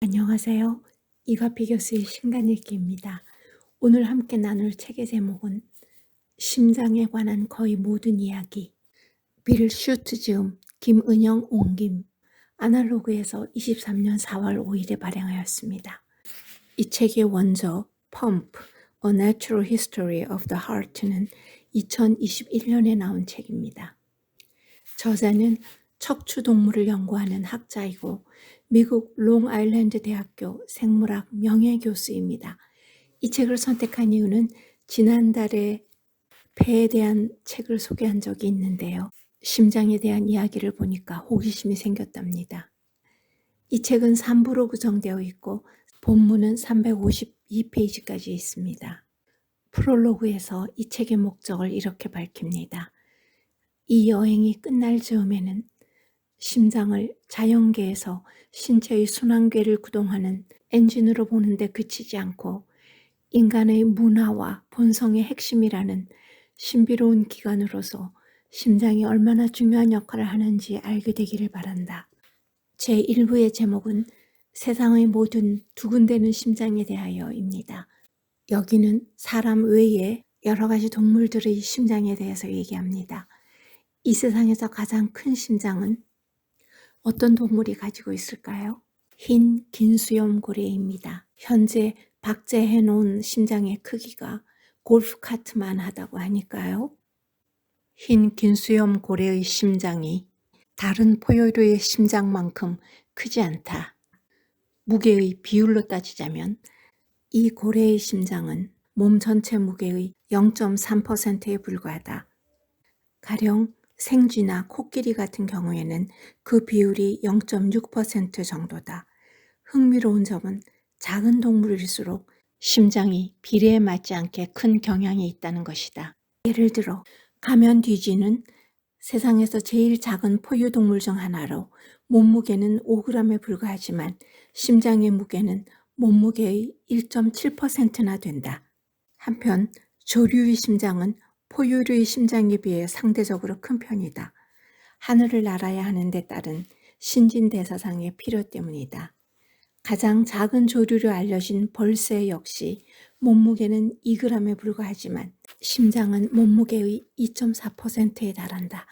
안녕하세요. 이과피 교수의 신간읽기입니다. 오늘 함께 나눌 책의 제목은 심장에 관한 거의 모든 이야기, 빌 슈트즈음, 김은영 옹김, 아날로그에서 23년 4월 5일에 발행하였습니다. 이 책의 원저 Pump, A Natural History of the Heart는 2021년에 나온 책입니다. 저자는 척추동물을 연구하는 학자이고 미국 롱아일랜드 대학교 생물학 명예교수입니다. 이 책을 선택한 이유는 지난달에 폐에 대한 책을 소개한 적이 있는데요. 심장에 대한 이야기를 보니까 호기심이 생겼답니다. 이 책은 3부로 구성되어 있고 본문은 352페이지까지 있습니다. 프롤로그에서 이 책의 목적을 이렇게 밝힙니다. 이 여행이 끝날 즈음에는 심장을 자연계에서 신체의 순환계를 구동하는 엔진으로 보는데 그치지 않고 인간의 문화와 본성의 핵심이라는 신비로운 기관으로서 심장이 얼마나 중요한 역할을 하는지 알게 되기를 바란다. 제1부의 제목은 세상의 모든 두근대는 심장에 대하여입니다. 여기는 사람 외에 여러 가지 동물들의 심장에 대해서 얘기합니다. 이 세상에서 가장 큰 심장은 어떤 동물이 가지고 있을까요? 흰 긴수염 고래입니다. 현재 박제해 놓은 심장의 크기가 골프카트만 하다고 하니까요. 흰 긴수염 고래의 심장이 다른 포유류의 심장만큼 크지 않다. 무게의 비율로 따지자면 이 고래의 심장은 몸 전체 무게의 0.3%에 불과하다. 가령 생쥐나 코끼리 같은 경우에는 그 비율이 0.6% 정도다. 흥미로운 점은 작은 동물일수록 심장이 비례에 맞지 않게 큰 경향이 있다는 것이다. 예를 들어 가면귀쥐는 세상에서 제일 작은 포유동물 중 하나로 몸무게는 5g에 불과하지만 심장의 무게는 몸무게의 1.7%나 된다. 한편 조류의 심장은 포유류의 심장에 비해 상대적으로 큰 편이다. 하늘을 날아야 하는 데 따른 신진대사상의 필요 때문이다. 가장 작은 조류로 알려진 벌새 역시 몸무게는 2g에 불과하지만 심장은 몸무게의 2.4%에 달한다.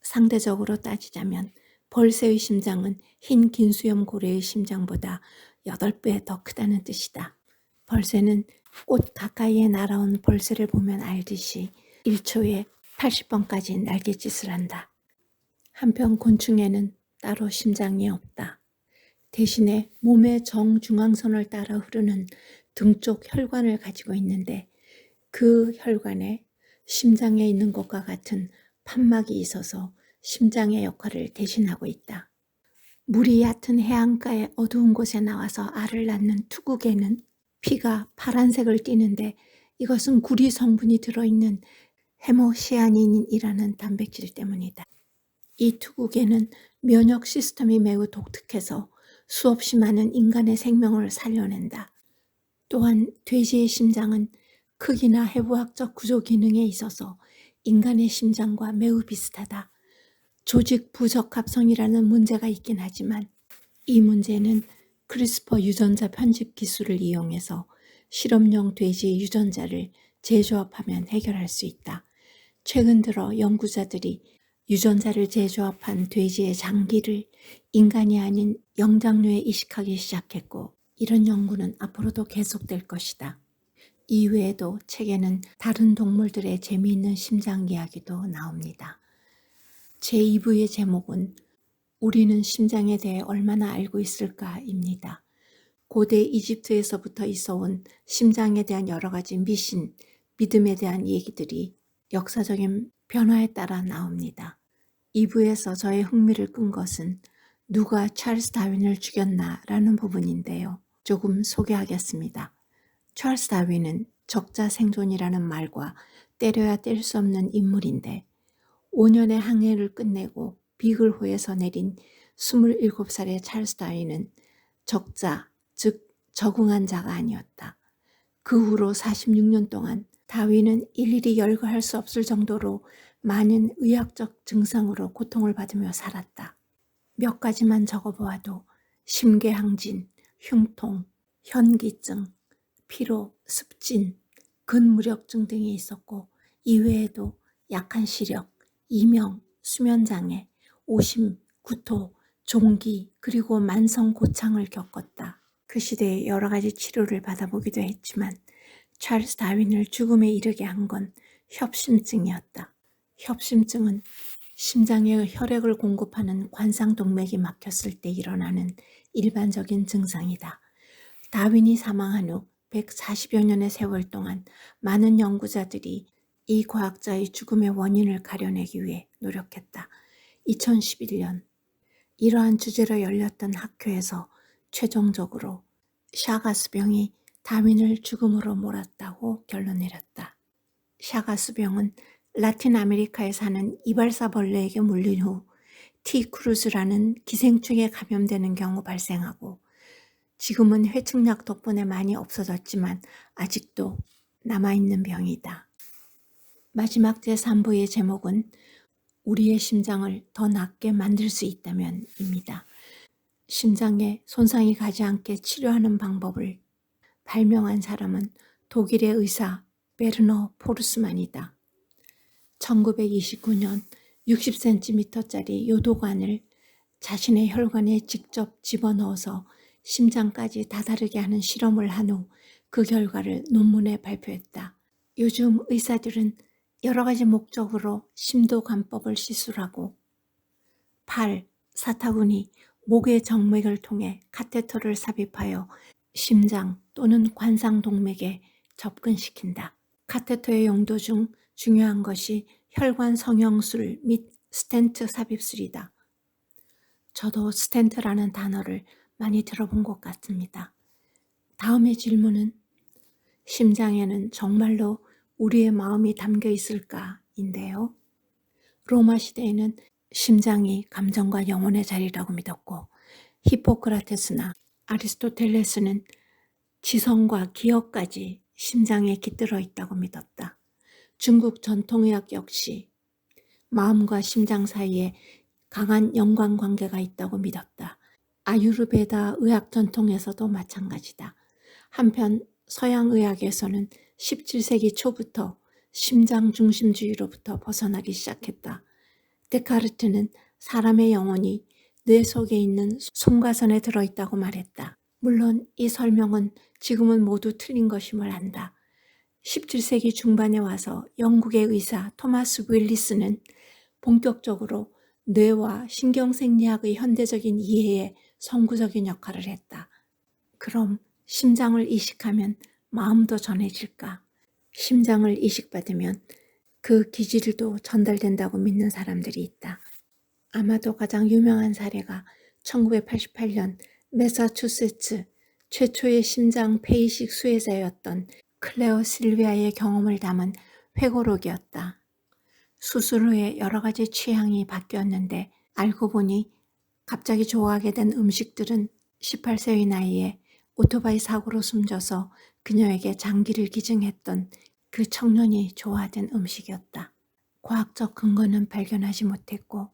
상대적으로 따지자면 벌새의 심장은 흰 긴수염 고래의 심장보다 8배 더 크다는 뜻이다. 벌새는 꽃 가까이에 날아온 벌새를 보면 알듯이 1초에 80번까지 날갯짓을 한다. 한편 곤충에는 따로 심장이 없다. 대신에 몸의 정중앙선을 따라 흐르는 등 쪽 혈관을 가지고 있는데 그 혈관에 심장에 있는 것과 같은 판막이 있어서 심장의 역할을 대신하고 있다. 물이 얕은 해안가의 어두운 곳에 나와서 알을 낳는 투구개는 피가 파란색을 띠는데 이것은 구리 성분이 들어있는 헤모시아닌이라는 단백질 때문이다. 이 투구개는 면역 시스템이 매우 독특해서 수없이 많은 인간의 생명을 살려낸다. 또한 돼지의 심장은 크기나 해부학적 구조 기능에 있어서 인간의 심장과 매우 비슷하다. 조직 부적합성이라는 문제가 있긴 하지만 이 문제는 크리스퍼 유전자 편집 기술을 이용해서 실험용 돼지의 유전자를 재조합하면 해결할 수 있다. 최근 들어 연구자들이 유전자를 재조합한 돼지의 장기를 인간이 아닌 영장류에 이식하기 시작했고 이런 연구는 앞으로도 계속될 것이다. 이외에도 책에는 다른 동물들의 재미있는 심장 이야기도 나옵니다. 제2부의 제목은 우리는 심장에 대해 얼마나 알고 있을까입니다. 고대 이집트에서부터 있어온 심장에 대한 여러 가지 미신, 믿음에 대한 얘기들이 역사적인 변화에 따라 나옵니다. 2부에서 저의 흥미를 끈 것은 누가 찰스 다윈을 죽였나 라는 부분인데요. 조금 소개하겠습니다. 찰스 다윈은 적자생존이라는 말과 때려야 뗄 수 없는 인물인데 5년의 항해를 끝내고 비글호에서 내린 27살의 찰스 다윈은 적자, 즉 적응한 자가 아니었다. 그 후로 46년 동안 다윈은 일일이 열거할 수 없을 정도로 많은 의학적 증상으로 고통을 받으며 살았다. 몇 가지만 적어보아도 심계항진, 흉통, 현기증, 피로, 습진, 근무력증 등이 있었고 이외에도 약한 시력, 이명, 수면장애, 오심, 구토, 종기 그리고 만성 고창을 겪었다. 그 시대에 여러 가지 치료를 받아보기도 했지만 찰스 다윈을 죽음에 이르게 한 건 협심증이었다. 협심증은 심장에 혈액을 공급하는 관상동맥이 막혔을 때 일어나는 일반적인 증상이다. 다윈이 사망한 후 140여 년의 세월 동안 많은 연구자들이 이 과학자의 죽음의 원인을 가려내기 위해 노력했다. 2011년 이러한 주제로 열렸던 학회에서 최종적으로 샤가스병이 다윈을 죽음으로 몰았다고 결론 내렸다. 샤가스병은 라틴 아메리카에 사는 이발사벌레에게 물린 후 T. 크루즈라는 기생충에 감염되는 경우 발생하고 지금은 회충약 덕분에 많이 없어졌지만 아직도 남아있는 병이다. 마지막 제3부의 제목은 우리의 심장을 더 낫게 만들 수 있다면 입니다. 심장에 손상이 가지 않게 치료하는 방법을 발명한 사람은 독일의 의사 베르너 포르스만이다. 1929년 60cm짜리 요도관을 자신의 혈관에 직접 집어넣어서 심장까지 다다르게 하는 실험을 한 후 그 결과를 논문에 발표했다. 요즘 의사들은 여러 가지 목적으로 심도관법을 시술하고 팔, 사타구니, 목의 정맥을 통해 카테터를 삽입하여 심장 또는 관상동맥에 접근시킨다. 카테터의 용도 중 중요한 것이 혈관 성형술 및 스텐트 삽입술이다. 저도 스텐트라는 단어를 많이 들어본 것 같습니다. 다음의 질문은 심장에는 정말로 우리의 마음이 담겨 있을까인데요. 로마 시대에는 심장이 감정과 영혼의 자리라고 믿었고 히포크라테스나 아리스토텔레스는 지성과 기억까지 심장에 깃들어 있다고 믿었다. 중국 전통의학 역시 마음과 심장 사이에 강한 연관관계가 있다고 믿었다. 아유르베다 의학 전통에서도 마찬가지다. 한편 서양의학에서는 17세기 초부터 심장 중심주의로부터 벗어나기 시작했다. 데카르트는 사람의 영혼이 뇌 속에 있는 솜가선에 들어있다고 말했다. 물론 이 설명은 지금은 모두 틀린 것임을 안다. 17세기 중반에 와서 영국의 의사 토마스 윌리스는 본격적으로 뇌와 신경생리학의 현대적인 이해에 선구적인 역할을 했다. 그럼 심장을 이식하면 마음도 전해질까? 심장을 이식받으면 그 기질도 전달된다고 믿는 사람들이 있다. 아마도 가장 유명한 사례가 1988년 매사추세츠 최초의 심장 폐이식 수혜자였던 클레어 실비아의 경험을 담은 회고록이었다. 수술 후에 여러 가지 취향이 바뀌었는데 알고 보니 갑자기 좋아하게 된 음식들은 18세의 나이에 오토바이 사고로 숨져서 그녀에게 장기를 기증했던 그 청년이 좋아하던 음식이었다. 과학적 근거는 발견하지 못했고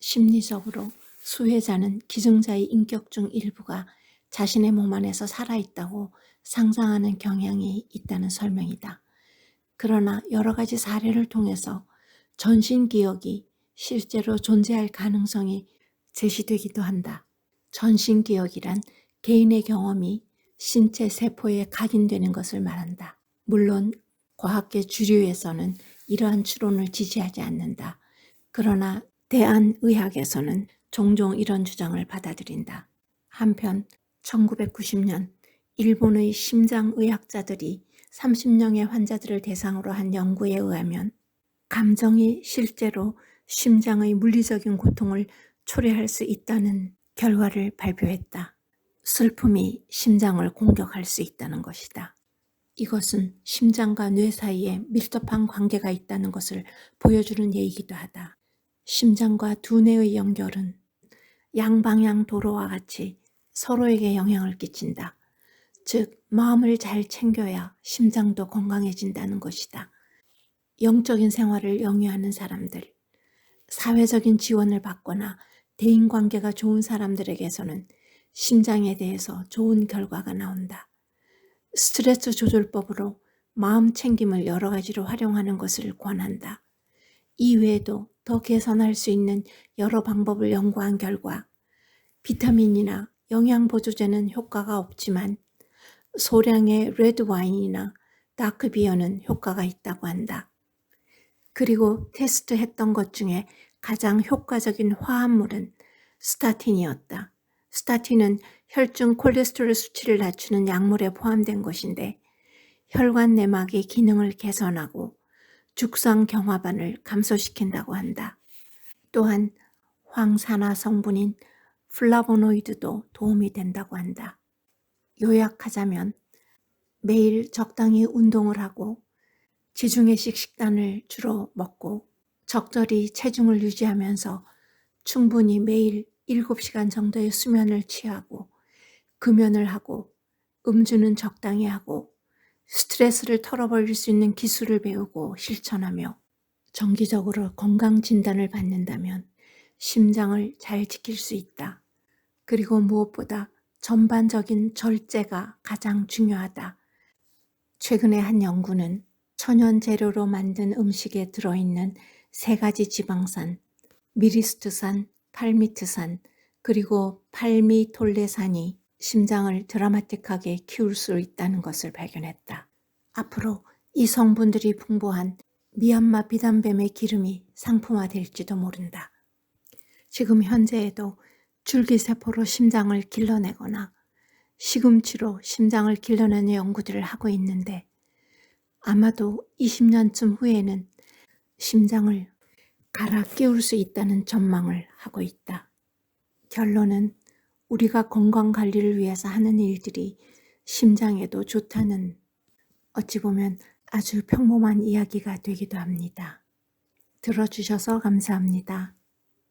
심리적으로 수혜자는 기증자의 인격 중 일부가 자신의 몸 안에서 살아있다고 상상하는 경향이 있다는 설명이다. 그러나 여러 가지 사례를 통해서 전신기억이 실제로 존재할 가능성이 제시되기도 한다. 전신기억이란 개인의 경험이 신체 세포에 각인되는 것을 말한다. 물론 과학계 주류에서는 이러한 추론을 지지하지 않는다. 그러나 대한의학에서는 종종 이런 주장을 받아들인다. 한편 1990년 일본의 심장의학자들이 30명의 환자들을 대상으로 한 연구에 의하면 감정이 실제로 심장의 물리적인 고통을 초래할 수 있다는 결과를 발표했다. 슬픔이 심장을 공격할 수 있다는 것이다. 이것은 심장과 뇌 사이에 밀접한 관계가 있다는 것을 보여주는 예이기도 하다. 심장과 두뇌의 연결은 양방향 도로와 같이 서로에게 영향을 끼친다. 즉, 마음을 잘 챙겨야 심장도 건강해진다는 것이다. 영적인 생활을 영위하는 사람들, 사회적인 지원을 받거나 대인관계가 좋은 사람들에게서는 심장에 대해서 좋은 결과가 나온다. 스트레스 조절법으로 마음 챙김을 여러 가지로 활용하는 것을 권한다. 이외에도 더 개선할 수 있는 여러 방법을 연구한 결과 비타민이나 영양보조제는 효과가 없지만 소량의 레드 와인이나 다크 비어는 효과가 있다고 한다. 그리고 테스트했던 것 중에 가장 효과적인 화합물은 스타틴이었다. 스타틴은 혈중 콜레스테롤 수치를 낮추는 약물에 포함된 것인데 혈관 내막의 기능을 개선하고 죽상 경화반을 감소시킨다고 한다. 또한 황산화 성분인 플라보노이드도 도움이 된다고 한다. 요약하자면 매일 적당히 운동을 하고 지중해식 식단을 주로 먹고 적절히 체중을 유지하면서 충분히 매일 7시간 정도의 수면을 취하고 금연을 하고 음주는 적당히 하고 스트레스를 털어버릴 수 있는 기술을 배우고 실천하며 정기적으로 건강 진단을 받는다면 심장을 잘 지킬 수 있다. 그리고 무엇보다 전반적인 절제가 가장 중요하다. 최근에 한 연구는 천연 재료로 만든 음식에 들어있는 3가지 지방산, 미리스트산, 팔미트산, 그리고 팔미톨레산이 심장을 드라마틱하게 키울 수 있다는 것을 발견했다. 앞으로 이 성분들이 풍부한 미얀마 비단뱀의 기름이 상품화될지도 모른다. 지금 현재에도 줄기세포로 심장을 길러내거나 시금치로 심장을 길러내는 연구들을 하고 있는데 아마도 20년쯤 후에는 심장을 갈아 끼울 수 있다는 전망을 하고 있다. 결론은 우리가 건강관리를 위해서 하는 일들이 심장에도 좋다는 어찌 보면 아주 평범한 이야기가 되기도 합니다. 들어주셔서 감사합니다.